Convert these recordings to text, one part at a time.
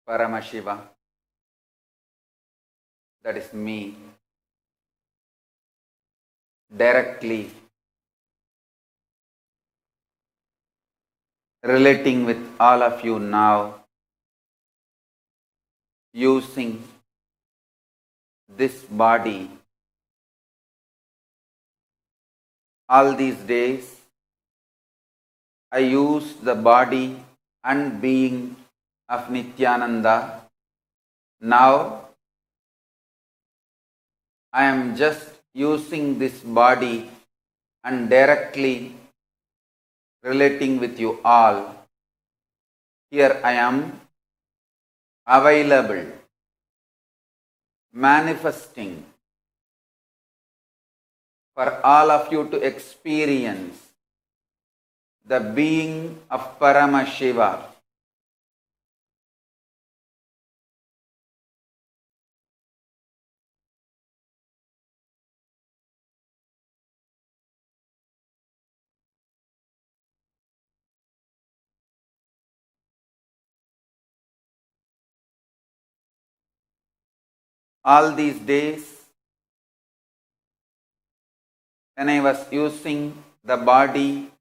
Paramashiva, that is me, directly relating with all of you now, using this body. All these days, I use the body and being of Nityananda. Now, I am just using this body and directly relating with you all. Here I am available, manifesting for all of you to experience the being of Paramashiva. All these days, when I was using the body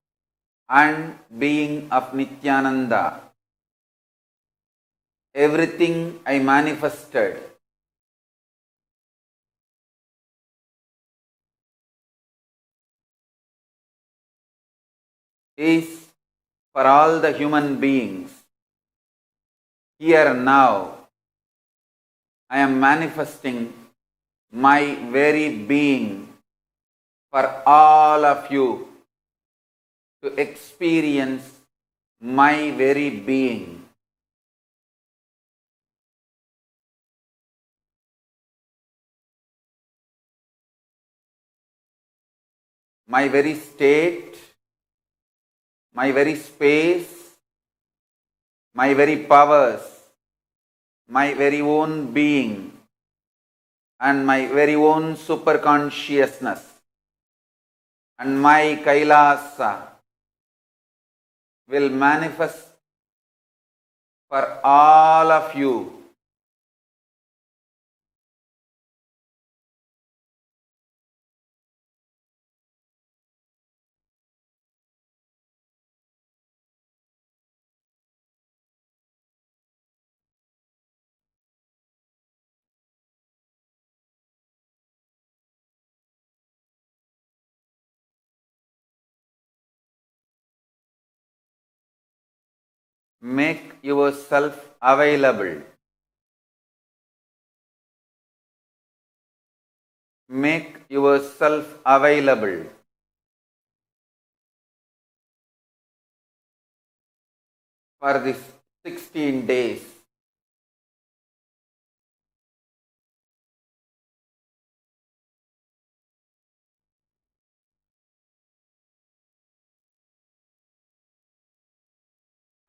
and being of Nityananda, everything I manifested is for all the human beings. Here and now, I am manifesting my very being for all of you to experience my very being. My very state, my very space, my very powers, my very own being, and my very own superconsciousness, and my Kailasa will manifest for all of you. Make yourself available. Make yourself available. For this 16 days.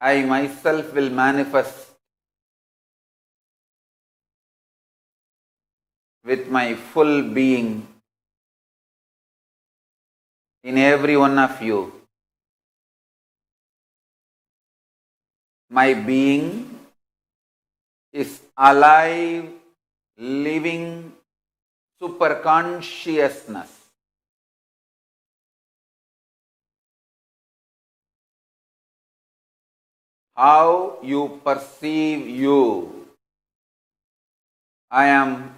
I myself will manifest with my full being in every one of you. My being is alive, living superconsciousness. How you perceive you, I am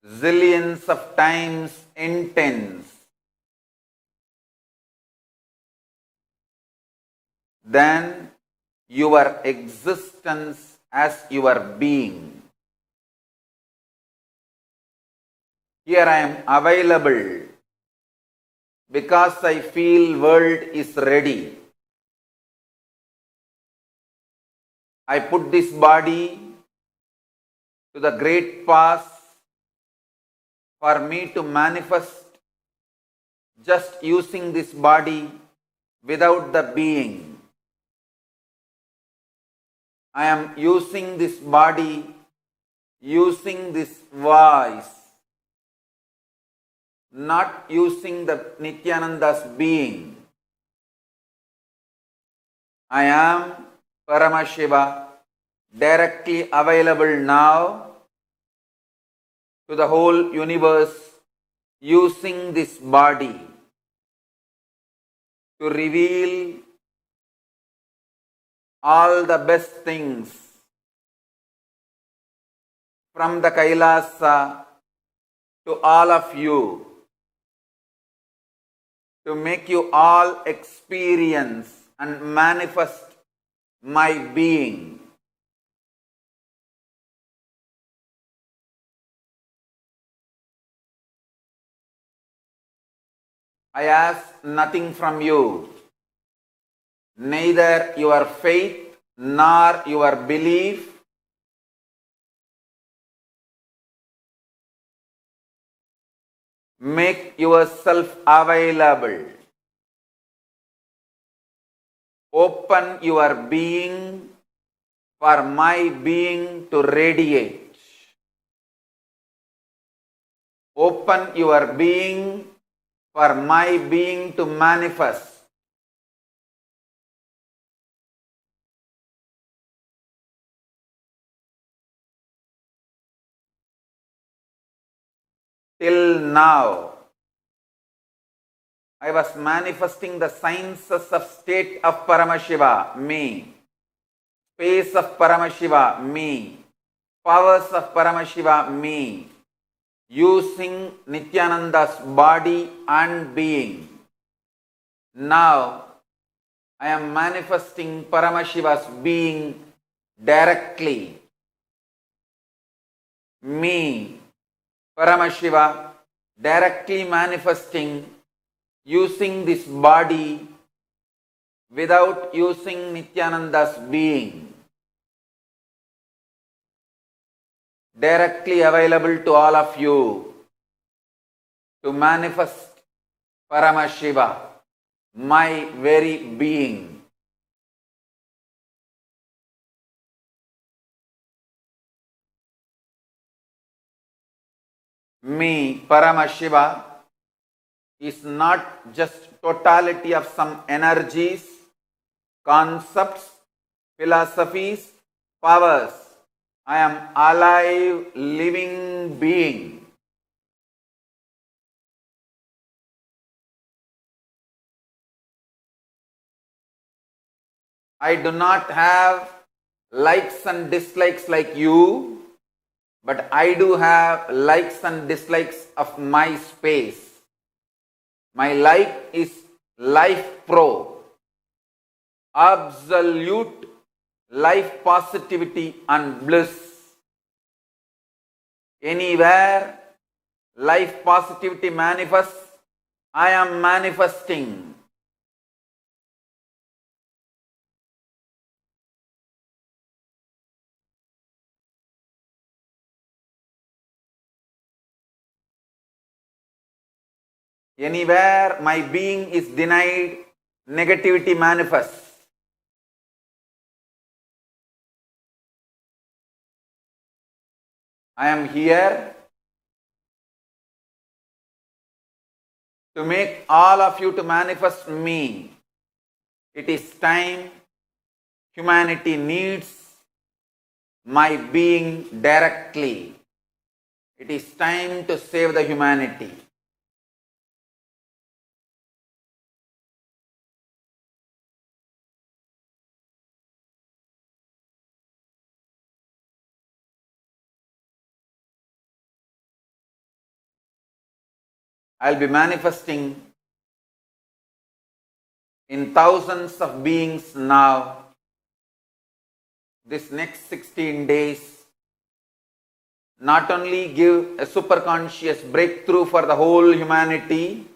zillions of times intense than your existence as your being. Here I am available because I feel world is ready. I put this body to the great pass for me to manifest just using this body without the being. I am using this body, using this voice, not using the Nityananda's being. I am Paramashiva, directly available now to the whole universe using this body to reveal all the best things from the Kailasa to all of you, to make you all experience and manifest my being. I ask nothing from you, neither your faith nor your belief. Make yourself available. Open your being for my being to radiate. Open your being for my being to manifest. Till now, I was manifesting the sciences of state of Paramashiva, me. Space of Paramashiva, me. Powers of Paramashiva, me. Using Nityananda's body and being. Now, I am manifesting Paramashiva's being directly. Me, Paramashiva, directly manifesting using this body without using Nityananda's being. Directly available to all of you to manifest Paramashiva, my very being. Me, Paramashiva, is not just totality of some energies, concepts, philosophies, powers. I am alive, living being. I do not have likes and dislikes like you, but I do have likes and dislikes of my space. My like is life pro, absolute life positivity and bliss. Anywhere life positivity manifests, I am manifesting. Anywhere my being is denied, negativity manifests. I am here to make all of you to manifest me. It is time. Humanity needs my being directly. It is time to save the humanity. I'll be manifesting in thousands of beings now. This next 16 days, not only give a superconscious breakthrough for the whole humanity,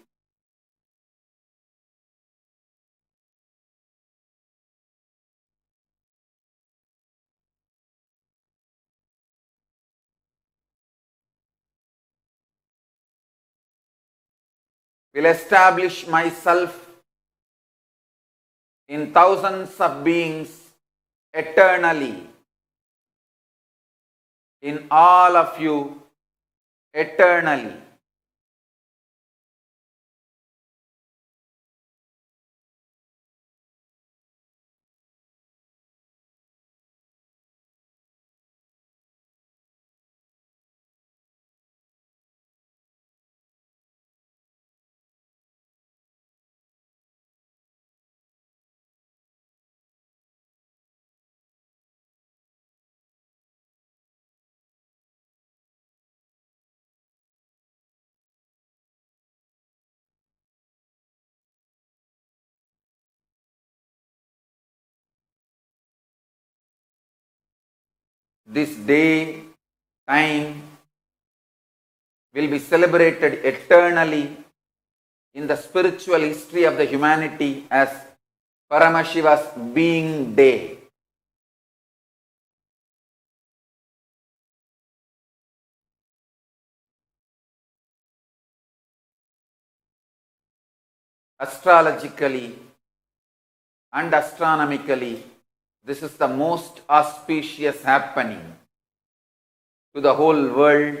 will establish myself in thousands of beings eternally, in all of you eternally. this day, time will be celebrated eternally in the spiritual history of the humanity as Paramashiva's being day. Astrologically and astronomically, this is the most auspicious happening to the whole world,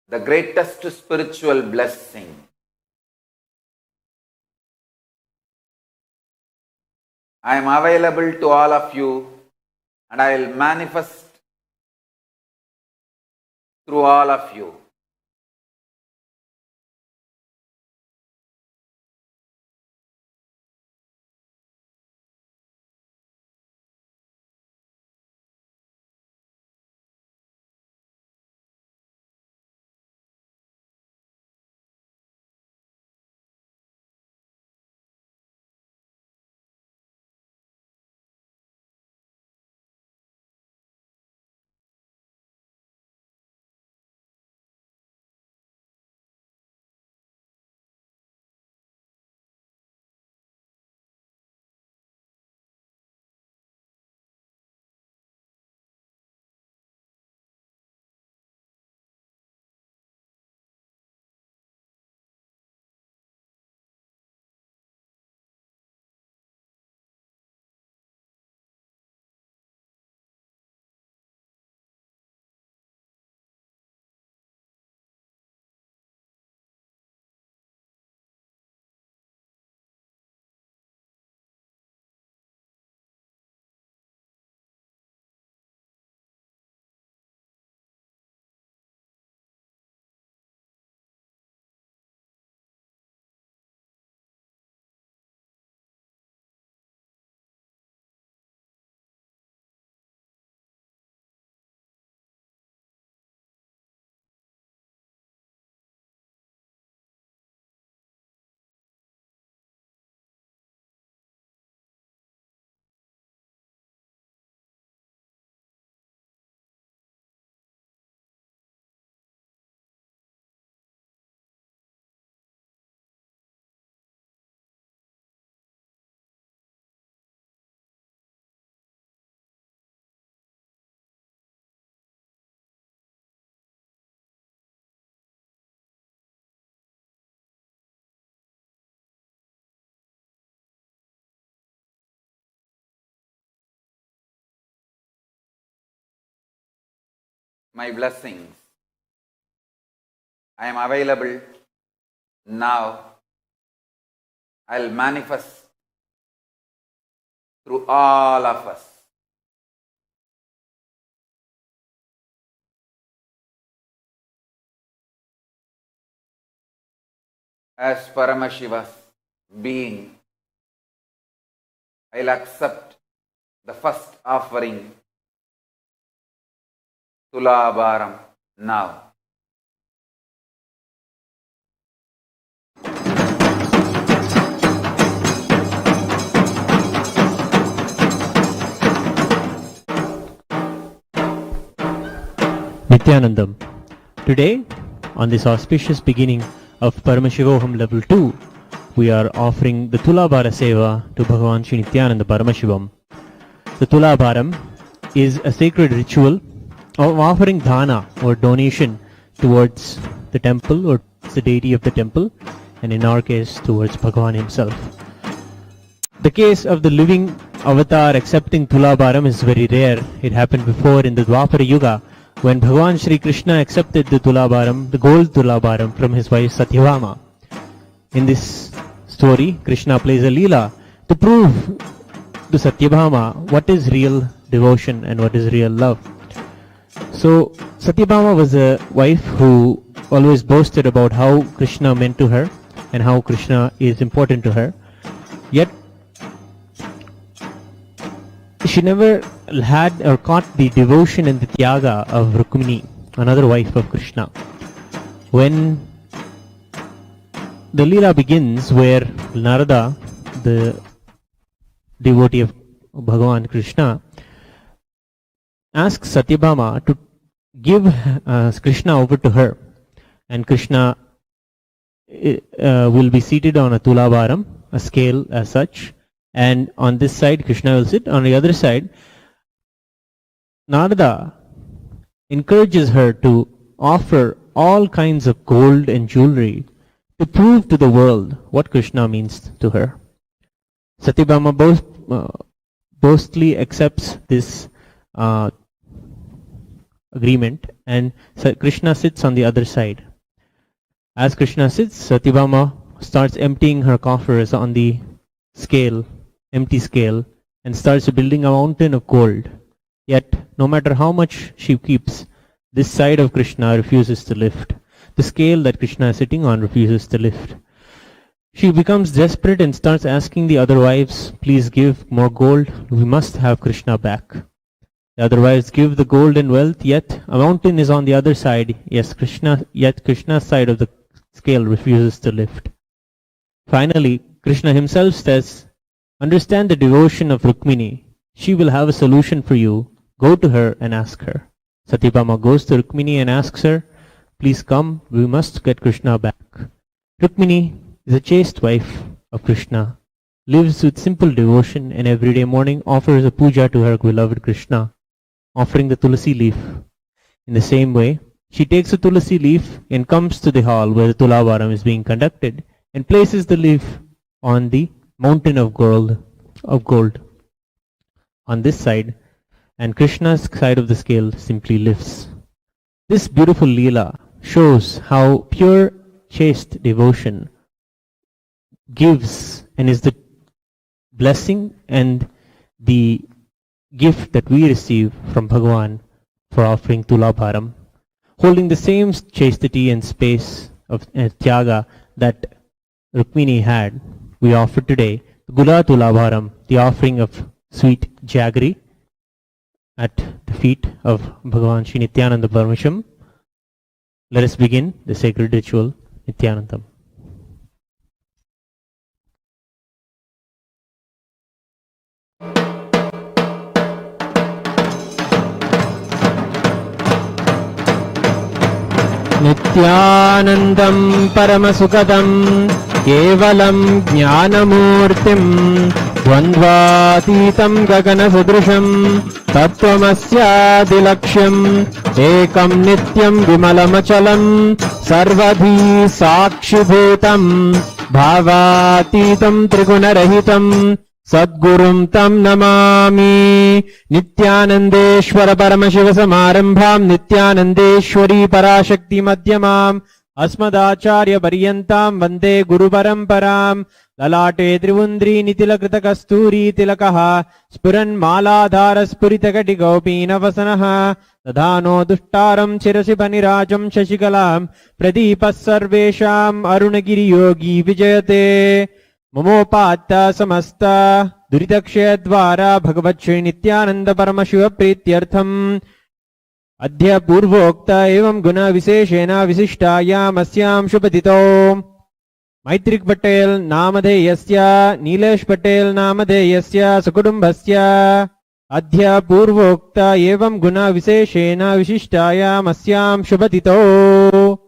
the greatest spiritual blessing. I am available to all of you and I will manifest through all of you. My blessings. I am available now. I will manifest through all of us. As Paramashiva's being, I will accept the first offering, Tulabharam, now. Nityanandam. Today, on this auspicious beginning of Paramashivoham level 2, we are offering the Tulabhara Seva to Bhagavan Shri Nityananda Paramashivam. The Tulabharam is a sacred ritual of offering dhana or donation towards the temple or the deity of the temple, and in our case towards Bhagavan himself. The case of the living avatar accepting Tulabharam is very rare. It happened before in the Dwapara Yuga, when Bhagavan Shri Krishna accepted the Tulabharam, the gold Tulabharam, from his wife Satyabhama. In this story, Krishna plays a leela to prove to Satyabhama what is real devotion and what is real love. So Satyabhama was a wife who always boasted about how Krishna meant to her and how Krishna is important to her. Yet she never had or caught the devotion and the tyaga of Rukmini, another wife of Krishna. When the Leela begins, where Narada, the devotee of Bhagavan Krishna, asks Satyabhama to give Krishna over to her, and Krishna will be seated on a tulabharam, a scale as such, and on this side Krishna will sit. On the other side, Narada encourages her to offer all kinds of gold and jewelry to prove to the world what Krishna means to her. Satyabhama boastfully accepts this agreement, and Krishna sits on the other side. As Krishna sits, Satyabhama starts emptying her coffers on the scale, empty scale, and starts building a mountain of gold. Yet, no matter how much she keeps, this side of Krishna refuses to lift. The scale that Krishna is sitting on refuses to lift. She becomes desperate and starts asking the other wives, please give more gold, we must have Krishna back. The other wives give the gold and wealth, yet a mountain is on the other side, yet Krishna's side of the scale refuses to lift. Finally, Krishna himself says, understand the devotion of Rukmini. She will have a solution for you. Go to her and ask her. Satyabhama goes to Rukmini and asks her, please come, we must get Krishna back. Rukmini is a chaste wife of Krishna, lives with simple devotion, and every day morning offers a puja to her beloved Krishna, offering the tulasi leaf. In the same way, she takes a tulasi leaf and comes to the hall where the tulabharam is being conducted and places the leaf on the mountain of gold on this side, and Krishna's side of the scale simply lifts. This beautiful Leela shows how pure chaste devotion gives and is the blessing and the gift that we receive from Bhagavan for offering tulabharam. Holding the same chastity and space of tyaga that Rukmini had, we offer today Gula Tulabharam, the offering of sweet jaggery at the feet of Bhagavan Sri Nityananda Parameshwaram. Let us begin the sacred ritual, Nityanandam. Nityanandam Paramasukadam Kevalam Jnanamurtim Dvandvatitam Gaganasudrusham Tattvamasyaadilaksham Ekam Nityam Vimalamachalam Sarvadhi Sakshibhutam Bhavatitam Trigunarahitam Sadgurum Tam Namami Nityanandeshwara Paramashiva Samarambham Nityanandeshwari Parashakti Madhyamam Asmadacharya Paryantam Vande Guru Paramparam Lalate Trivundri Nitila Krita Kasturi Tilakaha Spuran Maladhara Spuritagati Gopina Vasanaha Tadhano Dushtaram Chirasipanirajam Shashikalam Pradipas Sarvesham Arunagiri Yogi Vijayate Mamopatta Samasta Duritakshaya Dvara Bhagavat Shri Nityananda Paramashiva Prityartham Adhya Purvokta Evam Guna Viseshena Visishtayam Asyam Shubhatito Maitrik Patel Namadheyasya Nilesh Patel Namadheyasya Sukudumbhasya Adhya Purvokta Evam Guna Viseshena Visishtayam Asyam Shubhatito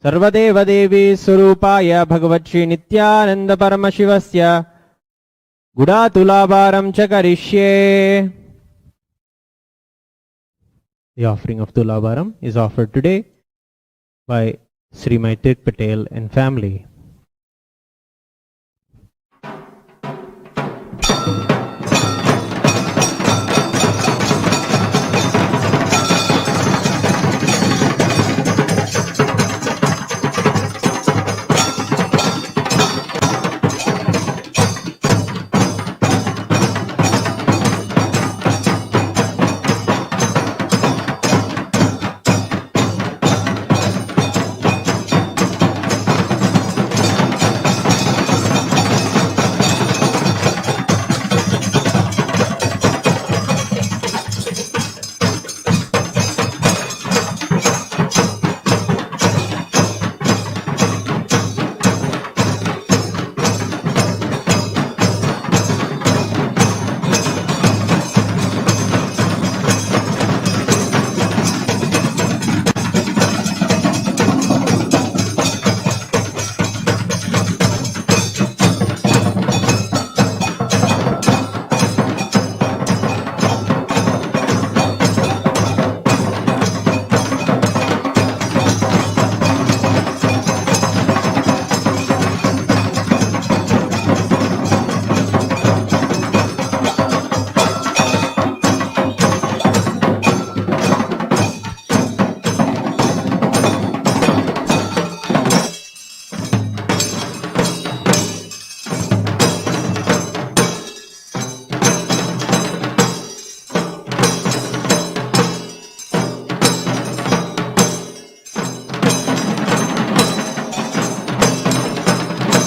Sarvadeva Devi Surupaya Bhagavat Shri Nityananda Paramashivasya Guda Tulabharam Chakarishye. The offering of Tulabharam is offered today by Sri Maitrik Patel and family.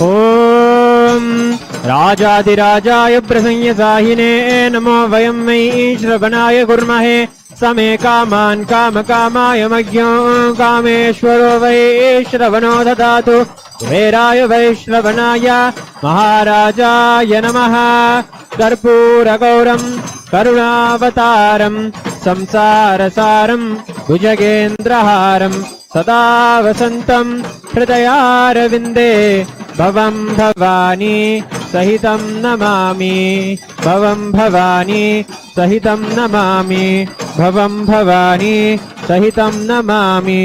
ॐ राजाधिराजाय प्रसंयसाहिने नमो वयं वै श्रवणाय कुर्महे समे कामान् कामकामाय मह्यो कामेश्वरो वै श्रवणो ददातु कुबेराय वै श्रवणाय महाराजाय नमः कर्पूरगौरं करुणावतारं संसारसारं भुजगेन्द्रहारं सदा वसन्तं हृदयारविन्दे भवं भवानी सहितं नमामि भवं भवानी सहितं नमामि भवं भवानी सहितं Namami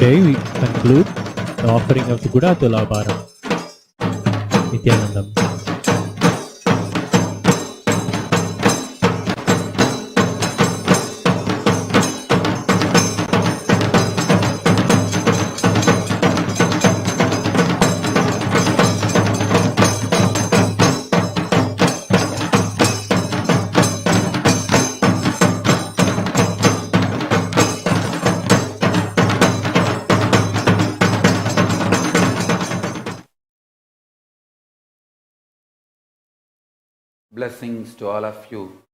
Today we conclude the offering of the Guda Tulabharam. Nityanandam. Blessings to all of you.